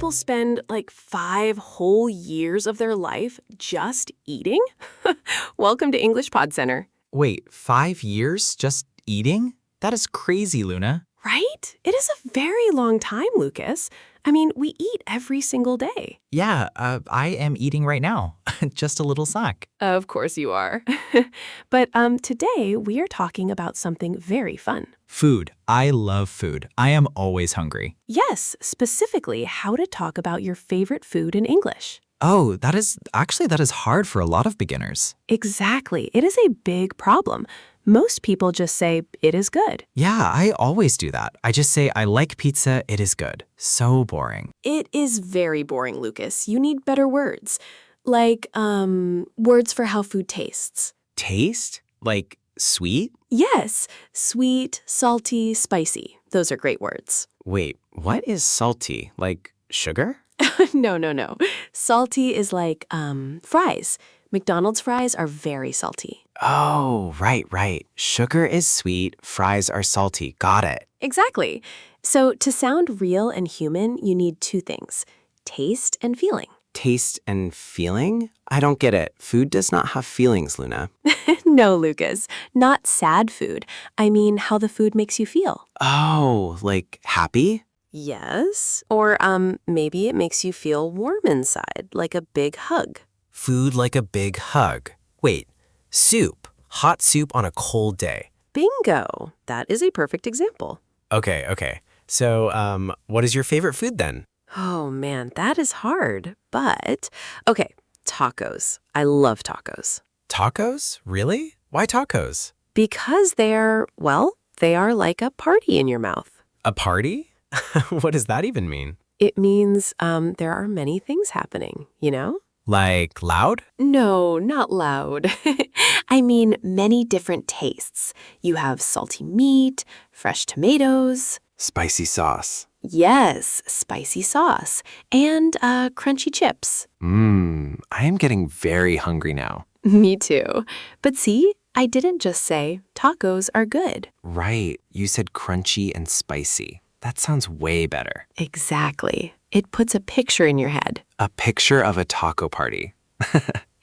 people spend like 5 whole years of their life just eating? Welcome to English Pod Center. Wait, 5 years just eating? That is crazy, Luna. Right? It is a very long time, Lucas. I mean, we eat every single day. Yeah, I am eating right now. Just a little snack. Of course you are. But today we are talking about something very fun. Food. I love food. I am always hungry. Yes, specifically how to talk about your favorite food in English. Oh, that is hard for a lot of beginners. Exactly. It is a big problem. Most people just say, it is good. Yeah, I always do that. I just say, I like pizza, it is good. So boring. It is very boring, Lucas. You need better words. Like, words for how food tastes. Taste? Like sweet? Yes, sweet, salty, spicy. Those are great words. Wait, what is salty? Like sugar? No. Salty is like, fries. McDonald's fries are very salty. Oh, right. Sugar is sweet, fries are salty. Got it. Exactly. So to sound real and human, you need two things: taste and feeling. Taste and feeling? I don't get it. Food does not have feelings, Luna. No, Lucas, not sad food. I mean how the food makes you feel. Oh, like happy? Yes. Or maybe it makes you feel warm inside, like a big hug. Food like a big hug. Wait, soup. Hot soup on a cold day. Bingo. That is a perfect example. Okay. So, what is your favorite food then? Oh man, that is hard. But, okay, tacos. I love tacos. Tacos? Really? Why tacos? Because they are like a party in your mouth. A party? What does that even mean? It means there are many things happening, you know? Like loud? No, not loud. I mean many different tastes. You have salty meat, fresh tomatoes. Spicy sauce. Yes, spicy sauce. And crunchy chips. I am getting very hungry now. Me too. But see, I didn't just say tacos are good. Right, you said crunchy and spicy. That sounds way better. Exactly. It puts a picture in your head. A picture of a taco party.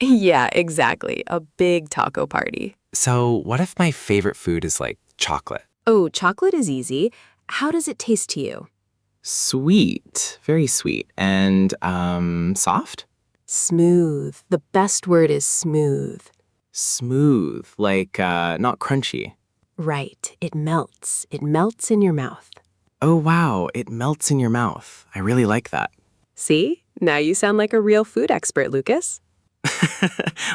Yeah, exactly. A big taco party. So, what if my favorite food is like chocolate? Oh, chocolate is easy. How does it taste to you? Sweet. Very sweet. And, soft? Smooth. The best word is smooth. Smooth, like not crunchy. Right. It melts. It melts in your mouth. Oh, wow, it melts in your mouth. I really like that. See? Now you sound like a real food expert, Lucas.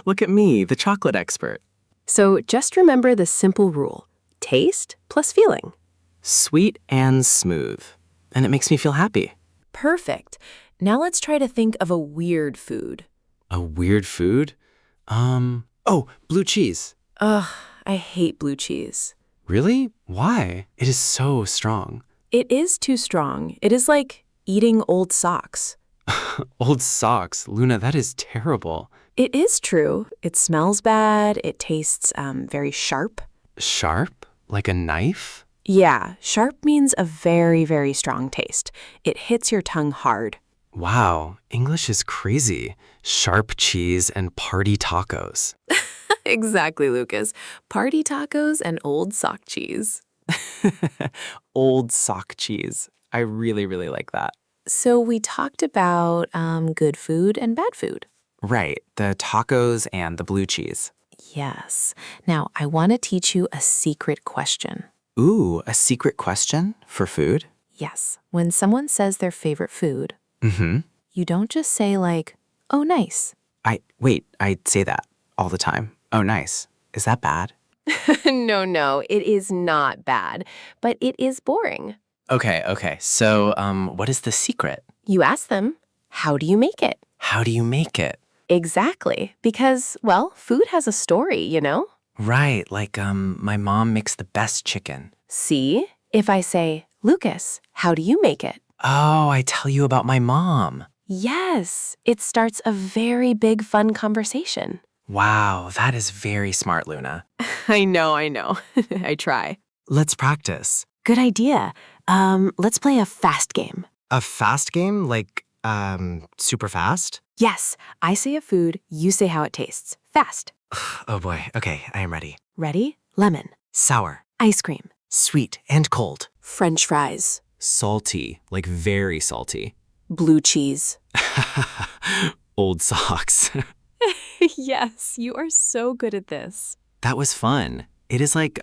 Look at me, the chocolate expert. So just remember the simple rule: taste plus feeling. Sweet and smooth. And it makes me feel happy. Perfect. Now let's try to think of a weird food. A weird food? Blue cheese. Ugh, I hate blue cheese. Really? Why? It is so strong. It is too strong. It is like eating old socks. Old socks. Luna, that is terrible. It is true. It smells bad. It tastes very sharp. Sharp? Like a knife? Yeah, sharp means a very, very strong taste. It hits your tongue hard. Wow, English is crazy. Sharp cheese and party tacos. Exactly, Lucas. Party tacos and old sock cheese. Old sock cheese. I really, really like that. So we talked about good food and bad food. Right, the tacos and the blue cheese. Yes. Now, I want to teach you a secret question. Ooh, a secret question for food? Yes. When someone says their favorite food, you don't just say like, oh, nice. I'd say that all the time. Oh, nice. Is that bad? No, it is not bad, but it is boring. Okay. So, what is the secret? You ask them, how do you make it? How do you make it? Exactly. Because, well, food has a story, you know? Right, like, my mom makes the best chicken. See? If I say, Lucas, how do you make it? Oh, I tell you about my mom. Yes, it starts a very big, fun conversation. Wow, that is very smart, Luna. I know. I try. Let's practice. Good idea. Let's play a fast game. A fast game? Like super fast? Yes, I say a food, you say how it tastes. Fast. Oh boy, okay, I am ready. Ready? Lemon. Sour, Ice cream. sweet, and cold. French fries. Salty, like very salty. Blue cheese. Old socks. Yes, you are so good at this. That was fun. It is like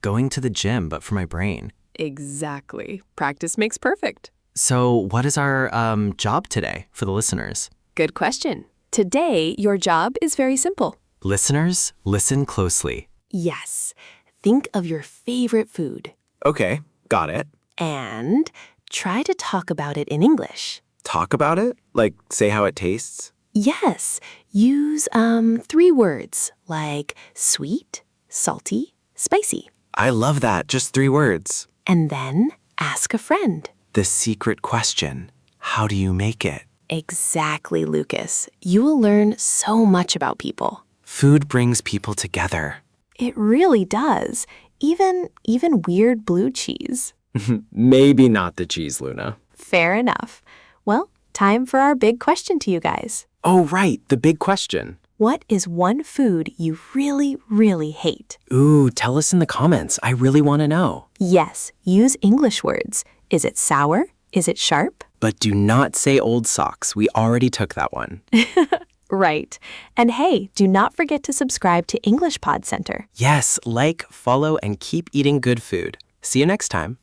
going to the gym, but for my brain. Exactly. Practice makes perfect. So, what is our job today for the listeners? Good question. Today, your job is very simple. Listeners, listen closely. Yes. Think of your favorite food Okay, got it. and try to talk about it in English. Talk about it? Like, say how it tastes? Yes. Use 3 words like sweet, salty, spicy. I love that, just 3 words. And then ask a friend. The secret question. How do you make it? Exactly, Lucas. You will learn so much about people. Food brings people together. It really does. Even weird blue cheese. Maybe not the cheese, Luna. Fair enough. Well, time for our big question to you guys. Oh, right, the big question. What is one food you really, really hate? Ooh, tell us in the comments. I really want to know. Yes, use English words. Is it sour? Is it sharp? But do not say old socks. We already took that one. Right. And hey, do not forget to subscribe to English Pod Center. Yes, like, follow, and keep eating good food. See you next time.